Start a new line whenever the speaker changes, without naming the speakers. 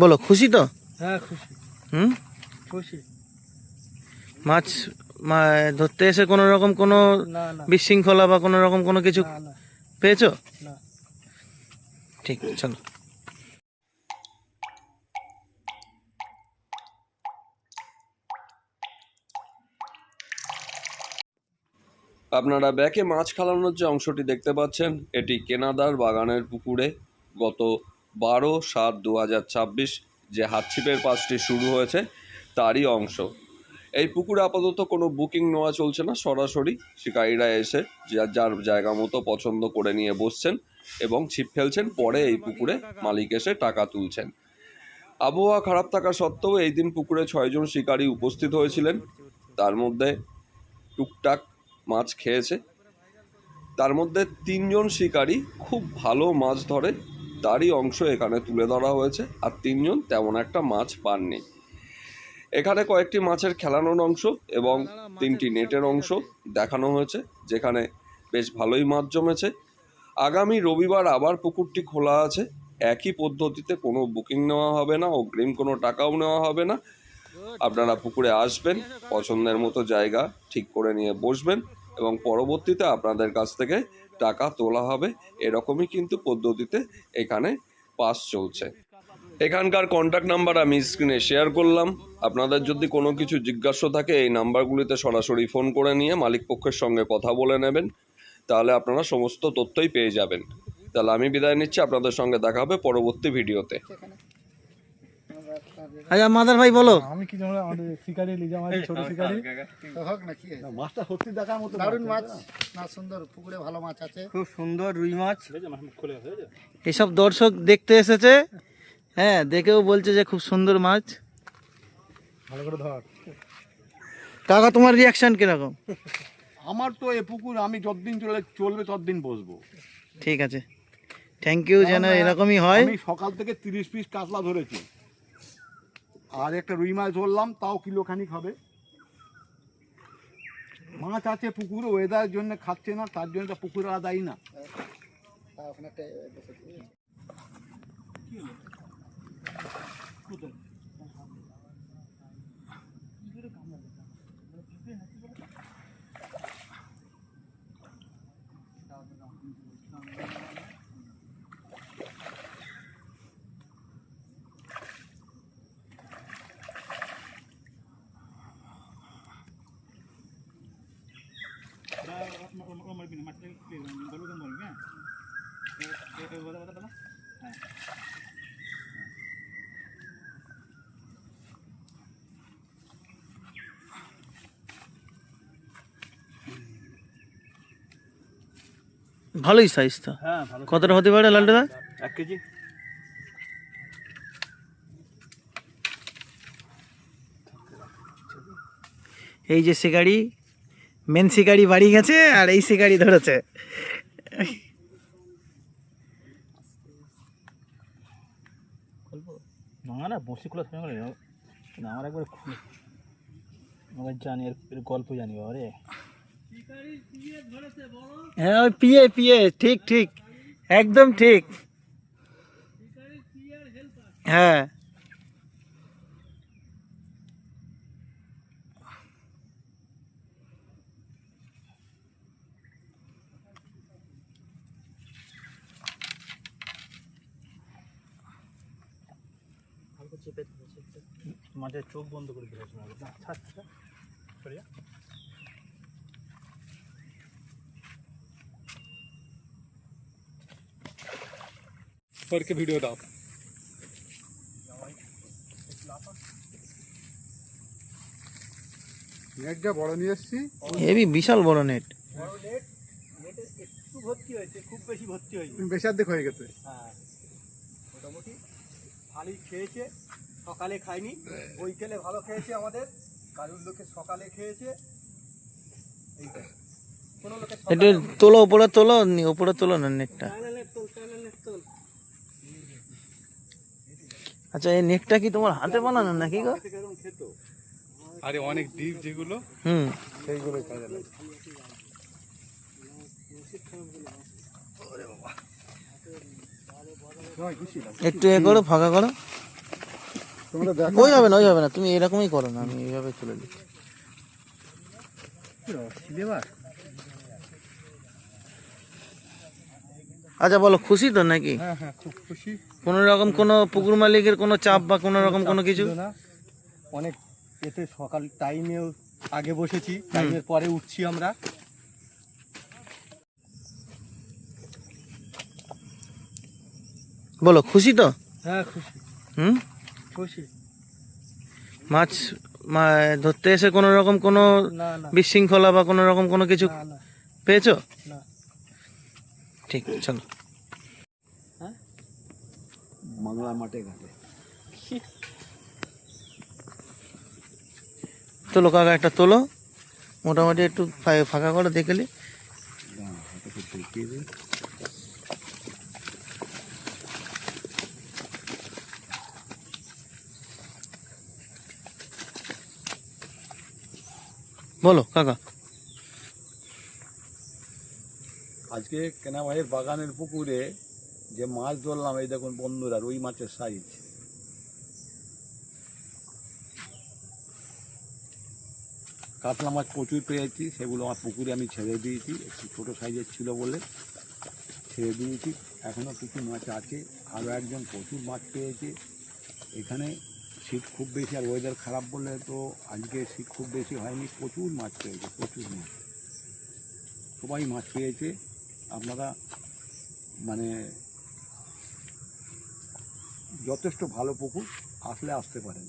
বলো, খুশি তো?
হ্যাঁ খুশি। খুশি।
মাছ ধরতে এসে কোনো রকম কোনো
না না
বিশৃঙ্খলা বা কোনো রকম কোনো কিছু
না না
পেয়েছো?
না।
ঠিক, চলো।
আপনারা ব্যাকে মাছ খালানোর যে অংশটি দেখতে পাচ্ছেন, এটি কেনাদার বাগানের পুকুরে গত 12/7/2026 যে হাতছিপের পাসটি শুরু হয়েছে তারই অংশ। এই পুকুরে আপাতত কোনো বুকিং নেওয়া চলছে না, সরাসরি শিকারীরা এসে যার জায়গা মতো পছন্দ করে নিয়ে বসছেন এবং ছিপ ফেলছেন, পরে এই পুকুরে মালিক এসে টাকা তুলছেন। আবহাওয়া খারাপ থাকা সত্ত্বেও এই দিন পুকুরে 6 জন শিকারী উপস্থিত হয়েছিলেন। তার মধ্যে টুকটাক মাছ খেয়েছে। তার মধ্যে 3 জন শিকারী খুব ভালো মাছ ধরে, তারই অংশ এখানে তুলে ধরা হয়েছে। আর 3 জন তেমন একটা মাছ পাননি। এখানে কয়েকটি মাছের খেলানোর অংশ এবং 3টি নেটের অংশ দেখানো হয়েছে, যেখানে বেশ ভালোই মাছ জমেছে। আগামী রবিবার আবার পুকুরটি খোলা আছে। একই পদ্ধতিতে কোনো বুকিং নেওয়া হবে না, অগ্রিম কোনো টাকাও নেওয়া হবে না। আপনারা পুকুরে আসবেন, পছন্দের মতো জায়গা ঠিক করে নিয়ে বসবেন এবং পরবর্তীতে আপনাদের কাছ থেকে টাকা তোলা হবে। এরকমই কিন্তু পদ্ধতিতে এখানে পাস চলছে। এখানকার কন্ট্যাক্ট নাম্বার আমি স্ক্রিনে শেয়ার করলাম। আপনাদের যদি কোনো কিছু জিজ্ঞাসা থাকে এই নাম্বারগুলিতে সরাসরি ফোন করে নিয়ে মালিক পক্ষের সঙ্গে কথা বলে নেবেন, তাহলে আপনারা সমস্ত তথ্যই পেয়ে যাবেন। তাহলে আমি বিদায় নিচ্ছি, আপনাদের সঙ্গে দেখা হবে পরবর্তী ভিডিওতে।
আচ্ছা মাদার ভাই বলো।
আমি কি জানি আমাদের শিকারি লিজা মাছ, ছোট শিকারি
হোক নাকি
মাছটা সত্যি দেখার মতো
দারুণ মাছ না, সুন্দর পুকুরে ভালো মাছ আছে,
খুব সুন্দর রুই মাছ।
এসব দর্শক দেখতে এসেছে, হ্যাঁ, দেখেও বলছে যে খুব সুন্দর মাছ।
ভালো করে ধর
কাকা, তোমার রিয়াকশন কিরকম?
আমার তো এ পুকুর আমি যতদিন চলবে ততদিন বসবো।
ঠিক আছে, থ্যাংক ইউ, যেন এরকমই হয়।
আমি সকাল থেকে 30 পিস কাতলা ধরেছি, আর একটা রুই মাছ ধরলাম, তাও কিলোখানিক হবে। মাছ আছে পুকুর, ওয়েদারের জন্য খাচ্ছে না, তার জন্য পুকুর আর দায়ী না।
ওখানে একটা
ভালোই সাইজ তো।
হ্যাঁ ভালো।
কতটা হতে পারে লালটুদা?
1 কেজি।
এই যে শিকারি, মেন শিকারি বাড়ি গেছে আর এই শিকারি ধরেছে।
না না বসি খোলা থাকে না, আমার একবার খুলে আমার জানি এর গল্প জানি বাবারে।
হ্যাঁ, ওই পিয়ে পিয়ে, ঠিক ঠিক, একদম ঠিক। হ্যাঁ,
মাঝে চোখ বন্ধ করে দিয়েছে না, আচ্ছা সরিয়া পরকে ভিডিও দাও।
নেটটা বড় নিয়ে এসছি,
হেভি বিশাল বড় নেট।
বড় নেট, নেটে একটু ভর্তি হয়েছে, খুব বেশি ভর্তি হয়নি।
বেশি অর্ধেক হয়ে গেছে।
হ্যাঁ মোটামুটি ভালোই খেয়েছে, সকালে খায়নি, বৈকালে ভালো খেয়েছে। আমাদের কারুর লোকে সকালে খেয়েছে, এইটা কোনো লোকে
একটু তোলো, উপরে তোলো, উপরে তোলো না নেটটা। আচ্ছা, এই নেটটা কি তোমার হাতে বানানো নাকি গো?
খেত।
আরে অনেক ডিপ যেগুলো, সেইগুলোই কাজে লাগে।
একটু এ করো, ফাঁকা করো।
তোমরা দেখো
ওই হবে না, তুমি এরকমই করো না, আমি এইভাবে তুলে দিই।
দেবার
আচ্ছা বলো, খুশি তো নাকি?
হ্যাঁ হ্যাঁ, খুব খুশি।
কোনো রকম কোনো পুকুর মালিকের কোনো চাপ বা কোনো রকম কোনো কিছু?
ছিল না, অনেক এতে সকাল টাইমেও আগে বসেছি, টাইমের পরে উঠছি আমরা।
বলো, খুশি তো?
হ্যাঁ খুশি,
হুম।
খুশি।
মাছ ধরতে এসে কোনো রকম কোনো
না না
বিশৃঙ্খলা বা কোনো রকম কোনো কিছু
না না
পেয়েছো?
না।
ঠিক, চলো।
বাংলা মাঠে ঘাটে
তোলো কাকা, একটা তোলো, মোটামুটি একটু ফাঁকা করে দেখলি।
দেখিয়ে দিই।
বলো কাকা।
আজকে কেনা ভাইয়ের বাগানের পুকুরে যে মাছ ধরলাম, এই দেখুন বন্ধুরা, রুই মাছের সাইজ। কাতলা মাছ প্রচুর পেয়েছি, সেগুলো আমার পুকুরে আমি ছেড়ে দিয়েছি, একটু ছোটো সাইজের ছিল বলে ছেড়ে দিয়েছি। এখনও কিছু মাছ আছে, আরও একজন প্রচুর মাছ পেয়েছে। এখানে শীত খুব বেশি, আর ওয়েদার খারাপ বলে তো আজকে শীত খুব বেশি হয়নি, প্রচুর মাছ পেয়েছে, প্রচুর মাছ, সবাই মাছ পেয়েছে। আপনারা মানে যথেষ্ট ভালো পুকুর, আসলে আসতে পারেন।